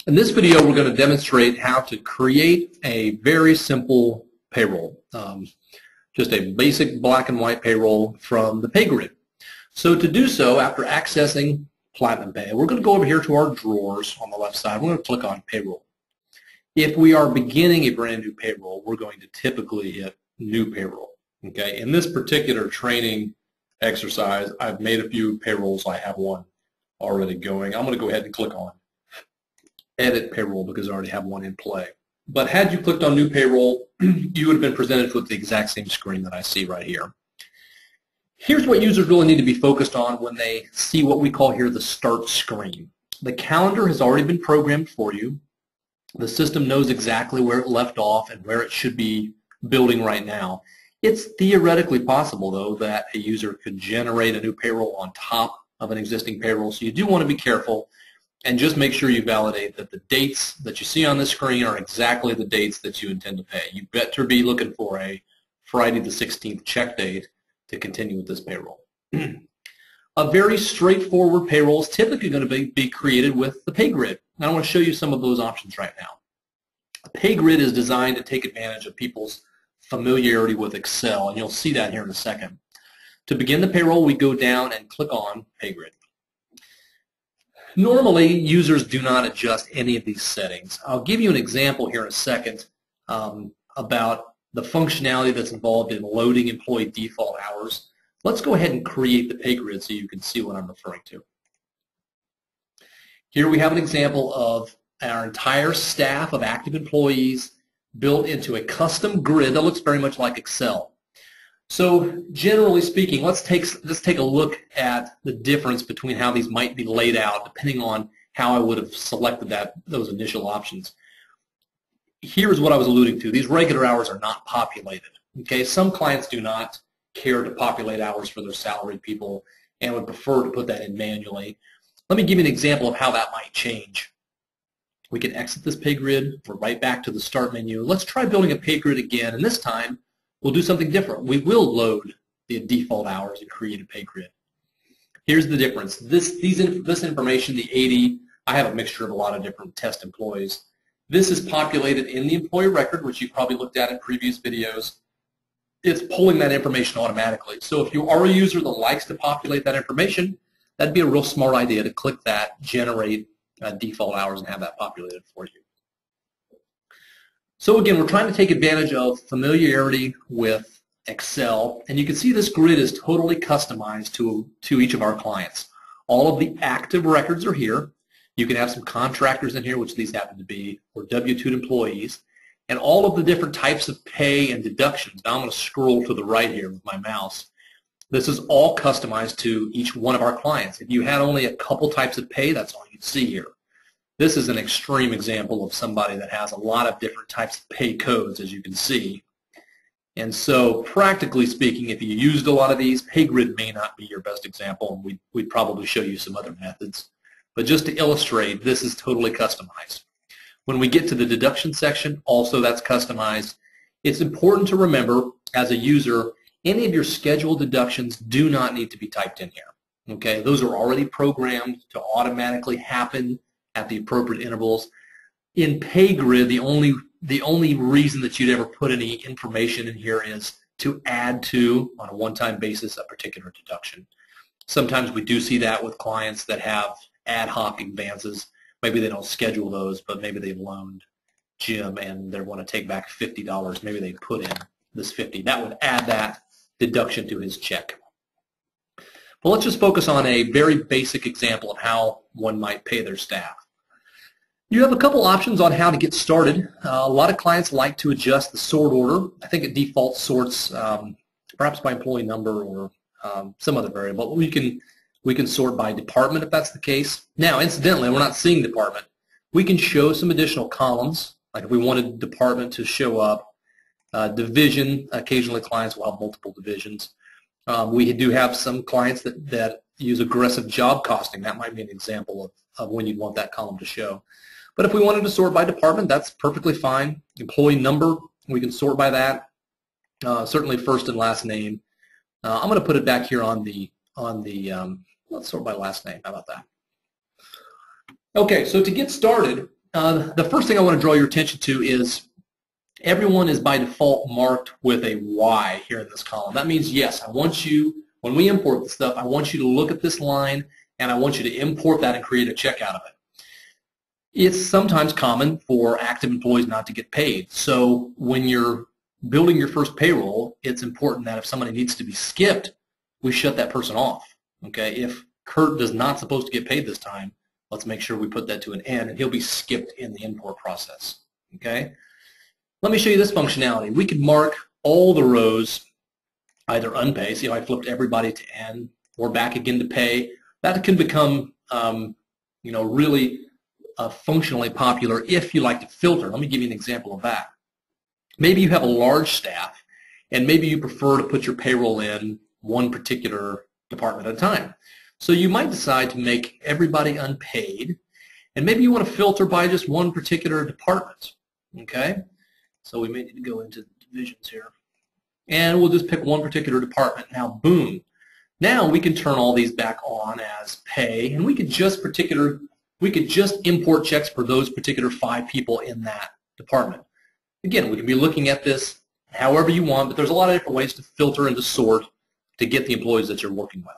In this video, we're going to demonstrate how to create a very simple payroll, just a basic black and white payroll from the Paygrid. So to do so, after accessing Platinum Pay, we're going to go over here to our drawers on the left side. We're going to click on Payroll. If we are beginning a brand new payroll, we're going to typically hit New Payroll. Okay. In this particular training exercise, I've made a few payrolls. I have one already going. I'm going to go ahead and click on Edit Payroll because I already have one in play. But had you clicked on New Payroll, you would have been presented with the exact same screen that I see right here. Here's what users really need to be focused on when they see what we call here the Start screen. The calendar has already been programmed for you. The system knows exactly where it left off and where it should be building right now. It's theoretically possible, though, that a user could generate a new payroll on top of an existing payroll, so you do want to be careful and just make sure you validate that the dates that you see on the screen are exactly the dates that you intend to pay. You better be looking for a Friday the 16th check date to continue with this payroll. A very straightforward payroll is typically going to be created with the Paygrid. And I want to show you some of those options right now. The Paygrid is designed to take advantage of people's familiarity with Excel, and you'll see that here in a second. To begin the payroll, we go down and click on Paygrid. Normally, users do not adjust any of these settings. I'll give you an example here in a second about the functionality that's involved in loading employee default hours. Let's go ahead and create the Paygrid so you can see what I'm referring to. Here we have an example of our entire staff of active employees built into a custom grid that looks very much like Excel. So generally speaking, let's take a look at the difference between how these might be laid out depending on how I would have selected those initial options. Here's what I was alluding to. These regular hours are not populated. Okay, some clients do not care to populate hours for their salaried people and would prefer to put that in manually. Let me give you an example of how that might change. We can exit this Paygrid. We're right back to the Start menu. Let's try building a Paygrid again, and this time we'll do something different. We will load the default hours and create a Paygrid. Here's the difference. This information, the 80, I have a mixture of a lot of different test employees. This is populated in the employee record, which you've probably looked at in previous videos. It's pulling that information automatically. So if you are a user that likes to populate that information, that'd be a real smart idea to click that, generate default hours, and have that populated for you. So again, we're trying to take advantage of familiarity with Excel, and you can see this grid is totally customized to each of our clients. All of the active records are here. You can have some contractors in here, which these happen to be, or W-2 employees, and all of the different types of pay and deductions. Now I'm going to scroll to the right here with my mouse. This is all customized to each one of our clients. If you had only a couple types of pay, that's all you'd see here. This is an extreme example of somebody that has a lot of different types of pay codes, as you can see. And so practically speaking, if you used a lot of these, Paygrid may not be your best example, and we'd probably show you some other methods. But just to illustrate, this is totally customized. When we get to the deduction section, also that's customized. It's important to remember, as a user, any of your scheduled deductions do not need to be typed in here. Okay, those are already programmed to automatically happen at the appropriate intervals. In Paygrid, the only reason that you'd ever put any information in here is to add to, on a one-time basis, a particular deduction. Sometimes we do see that with clients that have ad hoc advances. Maybe they don't schedule those, but maybe they've loaned Jim and they want to take back $50. Maybe they put in this $50. That would add that deduction to his check. But let's just focus on a very basic example of how one might pay their staff. You have a couple options on how to get started. A lot of clients like to adjust the sort order. I think it default sorts perhaps by employee number or some other variable. We can sort by department if that's the case. Now, incidentally, we're not seeing department. We can show some additional columns, like if we wanted department to show up. Division, occasionally clients will have multiple divisions. We do have some clients that use aggressive job costing. That might be an example of when you'd want that column to show. But if we wanted to sort by department, that's perfectly fine. Employee number, we can sort by that. Certainly first and last name. I'm going to put it back here on the let's sort by last name. How about that? Okay, so to get started, the first thing I want to draw your attention to is everyone is by default marked with a Y here in this column. That means, yes, I want you, when we import the stuff, I want you to look at this line, and I want you to import that and create a check out of it. It's sometimes common for active employees not to get paid. So when you're building your first payroll, it's important that if somebody needs to be skipped, we shut that person off. Okay, if Kurt is not supposed to get paid this time, let's make sure we put that to an end, and he'll be skipped in the import process. Okay, let me show you this functionality. We can mark all the rows either unpaid, see how I flipped everybody to N, or back again to pay. That can become really functionally popular if you like to filter. Let me give you an example of that. Maybe you have a large staff, and maybe you prefer to put your payroll in one particular department at a time. So you might decide to make everybody unpaid, and maybe you want to filter by just one particular department. Okay? So we may need to go into divisions here. And we'll just pick one particular department. Now, boom. Now we can turn all these back on as pay, and we could just import checks for those particular 5 people in that department. Again, we can be looking at this however you want, but there's a lot of different ways to filter and to sort to get the employees that you're working with.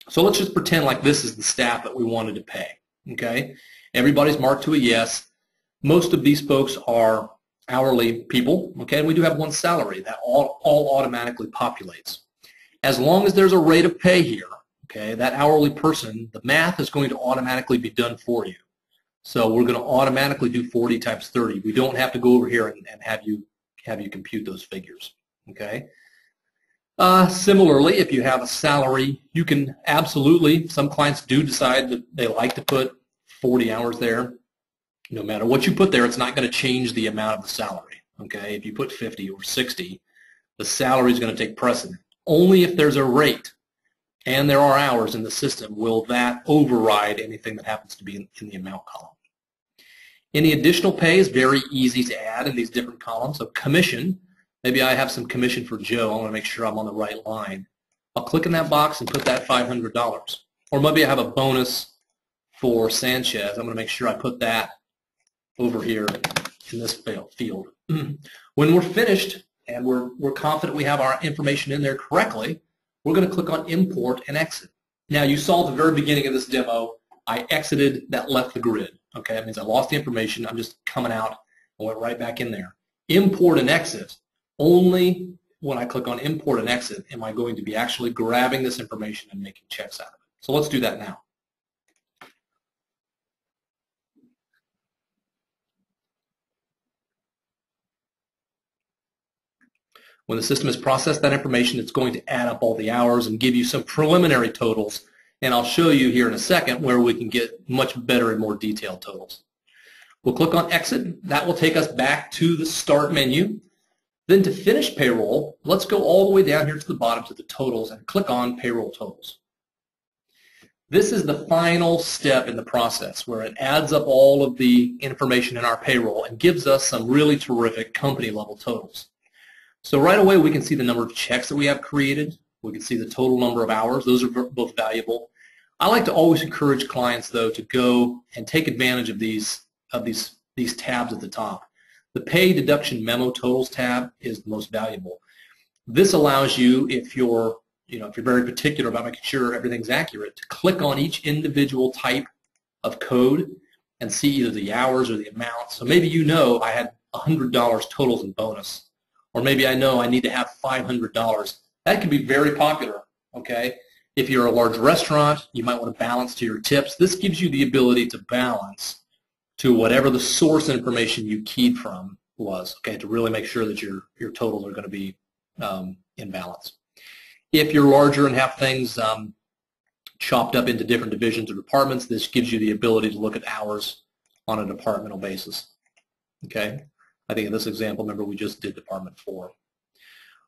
So let's just pretend like this is the staff that we wanted to pay. Okay? Everybody's marked to a yes. Most of these folks are hourly people, okay, and we do have one salary that all automatically populates. As long as there's a rate of pay here, okay, that hourly person, the math is going to automatically be done for you. So we're going to automatically do 40 times 30. We don't have to go over here and have you compute those figures, okay? Similarly, if you have a salary, you can absolutely, some clients do decide that they like to put 40 hours there. No matter what you put there, it's not going to change the amount of the salary, okay? If you put 50 or 60, the salary is going to take precedent. Only if there's a rate and there are hours in the system will that override anything that happens to be in the amount column. Any additional pay is very easy to add in these different columns. So commission, maybe I have some commission for Joe. I want to make sure I'm on the right line. I'll click in that box and put that $500. Or maybe I have a bonus for Sanchez. I'm going to make sure I put that over here in this field. When we're finished and we're confident we have our information in there correctly, we're going to click on Import and Exit. Now, you saw at the very beginning of this demo, I exited that left the grid. Okay, that means I lost the information. I'm just coming out and went right back in there. Import and Exit, only when I click on Import and Exit am I going to be actually grabbing this information and making checks out of it. So let's do that now. When the system has processed that information, it's going to add up all the hours and give you some preliminary totals. And I'll show you here in a second where we can get much better and more detailed totals. We'll click on Exit. That will take us back to the Start menu. Then to finish payroll, let's go all the way down here to the bottom to the totals and click on Payroll Totals. This is the final step in the process where it adds up all of the information in our payroll and gives us some really terrific company level totals. So right away we can see the number of checks that we have created. We can see the total number of hours. Those are both valuable. I like to always encourage clients, though, to go and take advantage of these tabs at the top. The Pay Deduction Memo Totals tab is the most valuable. This allows you, if you're very particular about making sure everything's accurate, to click on each individual type of code and see either the hours or the amount. So maybe you know I had $100 totals in bonus. Or maybe I know I need to have $500. That can be very popular, okay? If you're a large restaurant, you might want to balance to your tips. This gives you the ability to balance to whatever the source information you keyed from was, okay, to really make sure that your totals are going to be in balance. If you're larger and have things chopped up into different divisions or departments, this gives you the ability to look at hours on a departmental basis, okay? I think in this example, remember we just did Department 4.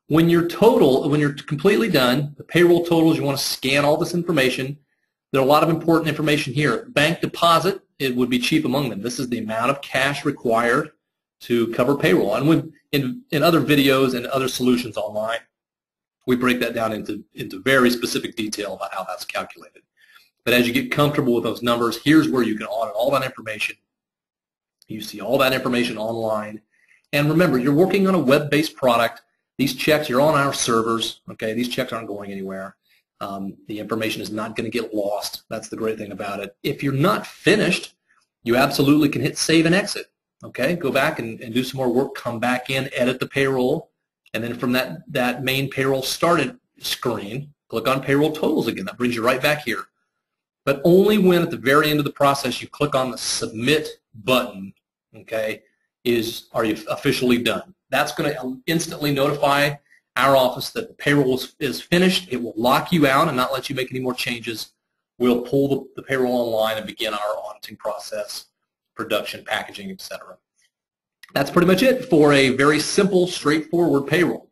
When you're completely done, the payroll totals, you want to scan all this information. There are a lot of important information here. Bank deposit, it would be chief among them. This is the amount of cash required to cover payroll. And in other videos and other solutions online, we break that down into very specific detail about how that's calculated. But as you get comfortable with those numbers, here's where you can audit all that information You see all that information online. And remember, you're working on a web-based product. These checks, you're on our servers. Okay, these checks aren't going anywhere. The information is not going to get lost. That's the great thing about it. If you're not finished, you absolutely can hit save and exit. Okay, go back and do some more work, come back in, edit the payroll, and then from that main payroll started screen, click on payroll totals again. That brings you right back here. But only when at the very end of the process you click on the submit button, okay, are you officially done. That's going to instantly notify our office that the payroll is finished. It will lock you out and not let you make any more changes. We'll pull the payroll online and begin our auditing process, production, packaging, etc. That's pretty much it for a very simple, straightforward payroll.